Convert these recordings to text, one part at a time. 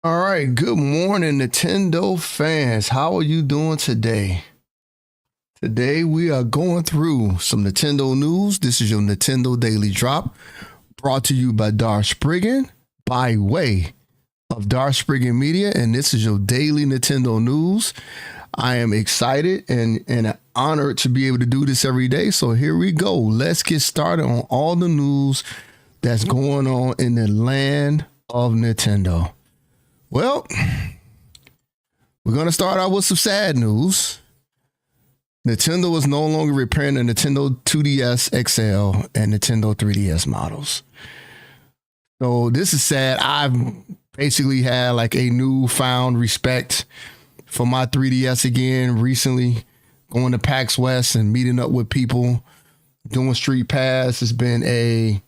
All right, good morning, Nintendo fans. How are you doing today? Today we are going through some Nintendo news. This is your Nintendo Daily Drop, brought to you by Darth Spriggan by way of Darth Spriggan Media, and this is your daily Nintendo news. I am excited and honored to be able to do this every day. So here we go. Let's get started on all the news that's going on in the land of Nintendo. Well, we're going to start out with some sad news. Nintendo is no longer repairing the Nintendo 2DS XL and Nintendo 3DS models. So this is sad. I've basically had like a newfound respect for my 3DS again recently, going to PAX West and meeting up with people, doing Street Pass. It's been a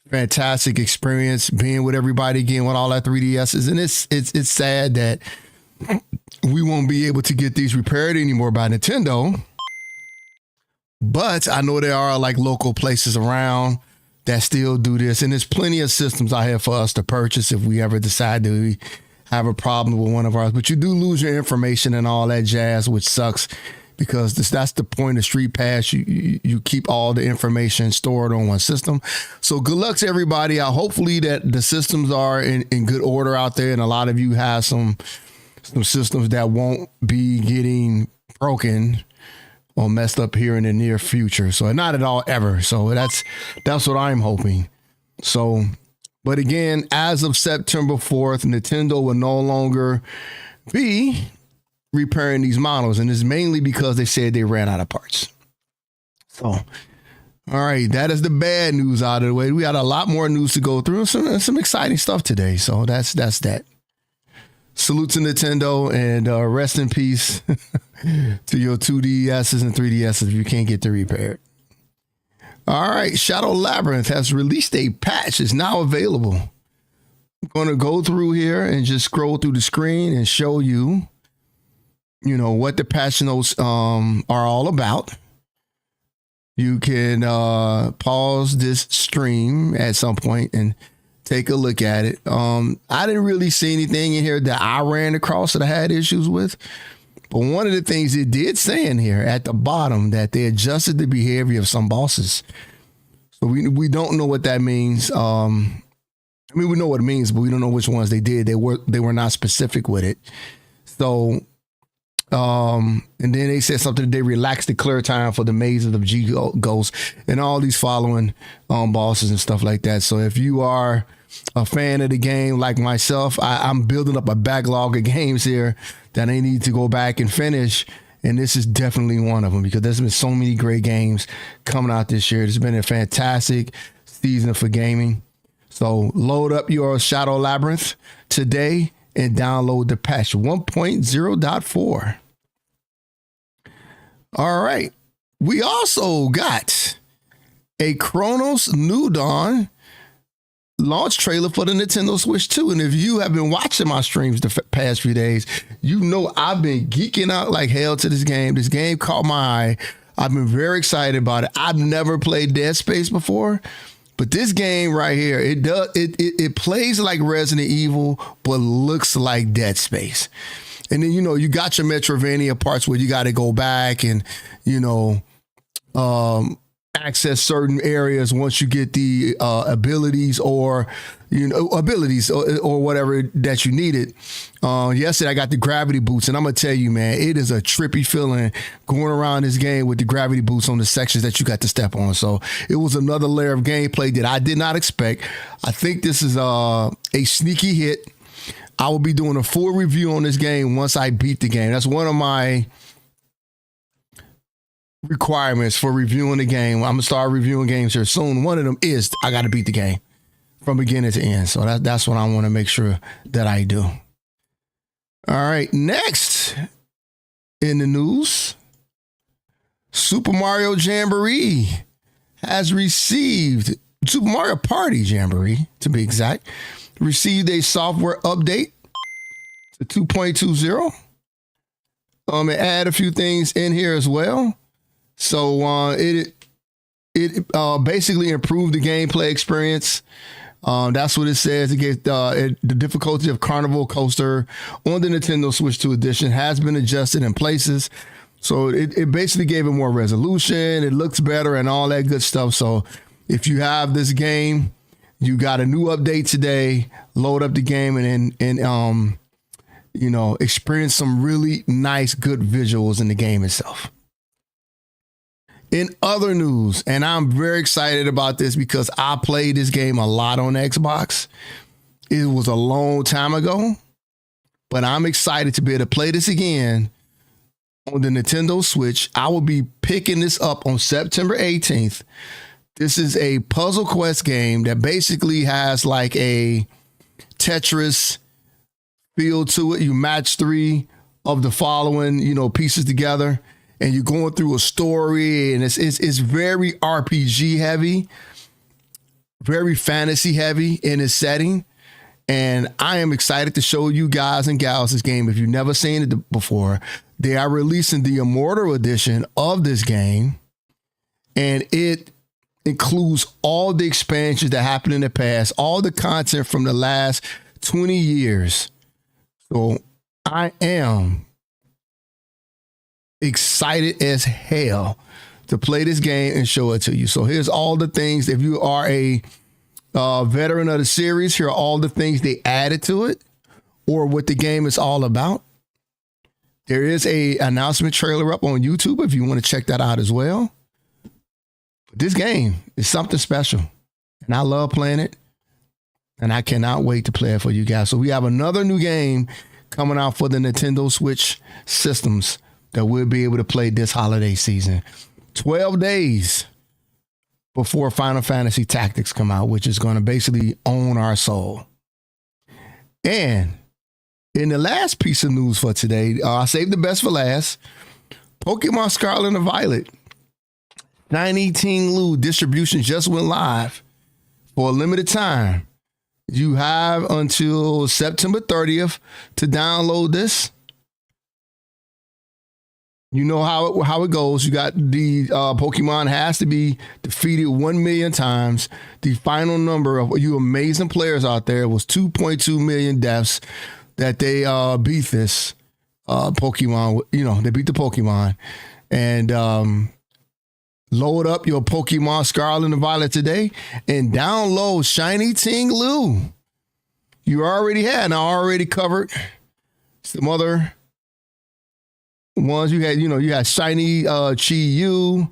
fantastic experience being with everybody again with all our 3DSs, and it's sad that we won't be able to get these repaired anymore by Nintendo. But I know there are like local places around that still do this, and there's plenty of systems out here for us to purchase if we ever decide to have a problem with one of ours. But you do lose your information and all that jazz, which sucks, because that's the point of Street Pass. You keep all the information stored on one system. So good luck to everybody. Hopefully that the systems are in good order out there, and a lot of you have some systems that won't be getting broken or messed up here in the near future. So not at all ever. So that's what I'm hoping. So, but again, as of September 4th, Nintendo will no longer be repairing these models, and it's mainly because they said they ran out of parts. So, all right, that is the bad news out of the way. We got a lot more news to go through, some exciting stuff today. So that's that. Salute to Nintendo, and rest in peace to your 2DSs and 3DSs if you can't get them repaired. All right, Shadow Labyrinth has released a patch. It's now available. I'm going to go through here and just scroll through the screen and show you what the patch notes are all about. You can pause this stream at some point and take a look at it. I didn't really see anything in here that I ran across that I had issues with. But one of the things it did say in here at the bottom that they adjusted the behavior of some bosses. So we don't know what that means. We know what it means, but we don't know which ones they did. They were not specific with it. So and then they said something that they relaxed the clear time for the mazes of G Ghost and all these following bosses and stuff like that. So if you are a fan of the game like myself, I'm building up a backlog of games here that I need to go back and finish. And this is definitely one of them, because there's been so many great games coming out this year. It's been a fantastic season for gaming. So load up your Shadow Labyrinth today and download the patch 1.0.4. All right. We also got a Chronos New Dawn launch trailer for the Nintendo Switch 2. And if you have been watching my streams the past few days, you know I've been geeking out like hell to this game. This game caught my eye. I've been very excited about it. I've never played Dead Space before, but this game right here, it plays like Resident Evil, but looks like Dead Space. And then, you got your Metroidvania parts where you got to go back and, access certain areas once you get the abilities or whatever that you needed. Yesterday I got the gravity boots, and I'm gonna tell you, man, it is a trippy feeling going around this game with the gravity boots on the sections that you got to step on. So it was another layer of gameplay that I did not expect. I think this is a sneaky hit. I will be doing a full review on this game once I beat the game. That's one of my requirements for reviewing the game. I'm gonna start reviewing games here soon. One of them is I got to beat the game from beginning to end. So that's what I want to make sure that I do. All right, next in the news, Super Mario Jamboree has received Super Mario Party Jamboree, to be exact, received a software update to 2.20. And add a few things in here as well. So it basically improved the gameplay experience. That's what it says. It gave the difficulty of Carnival Coaster on the Nintendo Switch 2 edition has been adjusted in places. So it basically gave it more resolution. It looks better and all that good stuff. So if you have this game, you got a new update today, load up the game and experience some really nice, good visuals in the game itself. In other news, and I'm very excited about this because I played this game a lot on Xbox. It was a long time ago, but I'm excited to be able to play this again on the Nintendo Switch. I will be picking this up on September 18th. This is a puzzle quest game that basically has like a Tetris feel to it. You match 3 of the following, pieces together, and you're going through a story, and it's very RPG heavy, very fantasy heavy in its setting. And I am excited to show you guys and gals this game. If you've never seen it before, they are releasing the Immortal Edition of this game, and it includes all the expansions that happened in the past, all the content from the last 20 years. So I am excited as hell to play this game and show it to you. So here's all the things. If you are a veteran of the series, here are all the things they added to it or what the game is all about. There is a announcement trailer up on YouTube if you want to check that out as well. But this game is something special, and I love playing it, and I cannot wait to play it for you guys. So we have another new game coming out for the Nintendo Switch systems that we'll be able to play this holiday season. 12 days before Final Fantasy Tactics come out, which is going to basically own our soul. And in the last piece of news for today, I saved the best for last. Pokemon Scarlet and Violet. Shiny Ting Lu distribution just went live for a limited time. You have until September 30th to download this. You know how it goes. You got the Pokemon has to be defeated 1 million times. The final number of you amazing players out there was 2.2 million deaths that they beat this Pokemon. They beat the Pokemon. And load up your Pokemon Scarlet and Violet today and download Shiny Ting Lu. You already had, and I already covered some other ones. You had Shiny Chi Yu.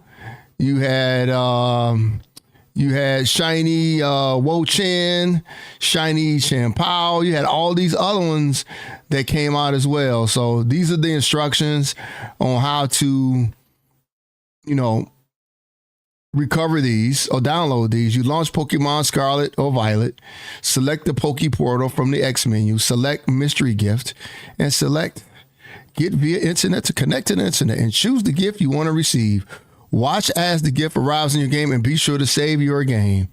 You had Shiny Wo Chen, Shiny Chen Pao. You had all these other ones that came out as well. So these are the instructions on how to, recover these or download these. You launch Pokemon Scarlet or Violet, select the Poke Portal from the X menu, select Mystery Gift, and select Get via Internet to connect to the Internet, and choose the gift you want to receive. Watch as the gift arrives in your game, and be sure to save your game.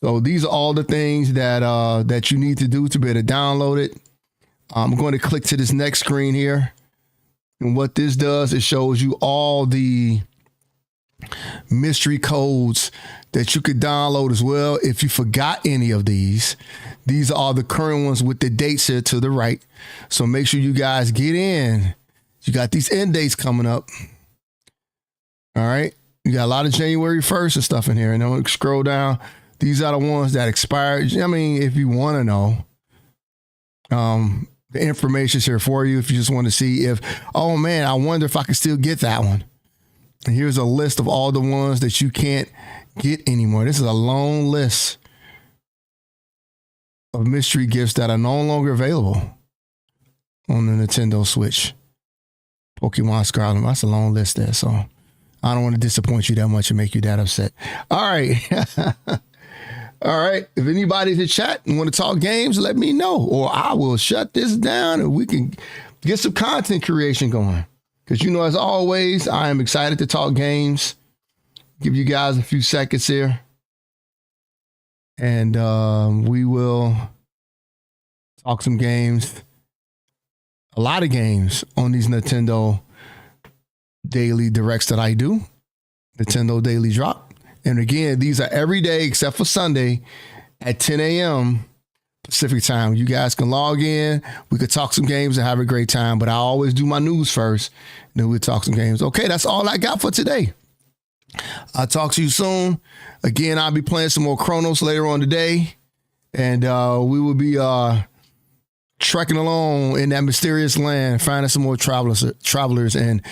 So these are all the things that you need to do to be able to download it. I'm going to click to this next screen here. And what this does, it shows you all the mystery codes that you could download as well. If you forgot any of these are the current ones with the dates here to the right. So make sure you guys get in. You got these end dates coming up. All right. You got a lot of January 1st and stuff in here. And then scroll down. These are the ones that expired. I mean, if you want to know, the information's here for you. If you just want to see if, oh man, I wonder if I can still get that one. And here's a list of all the ones that you can't get anymore. This is a long list of mystery gifts that are no longer available on the Nintendo Switch. Pokemon Scarlet, that's a long list there. So I don't want to disappoint you that much and make you that upset. All right. All right. If anybody's in chat and want to talk games, let me know, or I will shut this down and we can get some content creation going. Because, as always, I am excited to talk games. Give you guys a few seconds here. And we will talk some games. A lot of games on these Nintendo Daily Directs that I do. Nintendo Daily Drop. And again, these are every day except for Sunday at 10 a.m. Pacific time. You guys can log in. We could talk some games and have a great time, but I always do my news first. Then we'll talk some games. Okay, that's all I got for today. I'll talk to you soon. Again, I'll be playing some more Chronos later on today. And we will be trekking along in that mysterious land, finding some more travelers and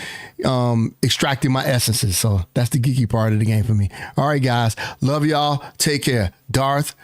extracting my essences. So that's the geeky part of the game for me. All right, guys. Love y'all. Take care. Darth.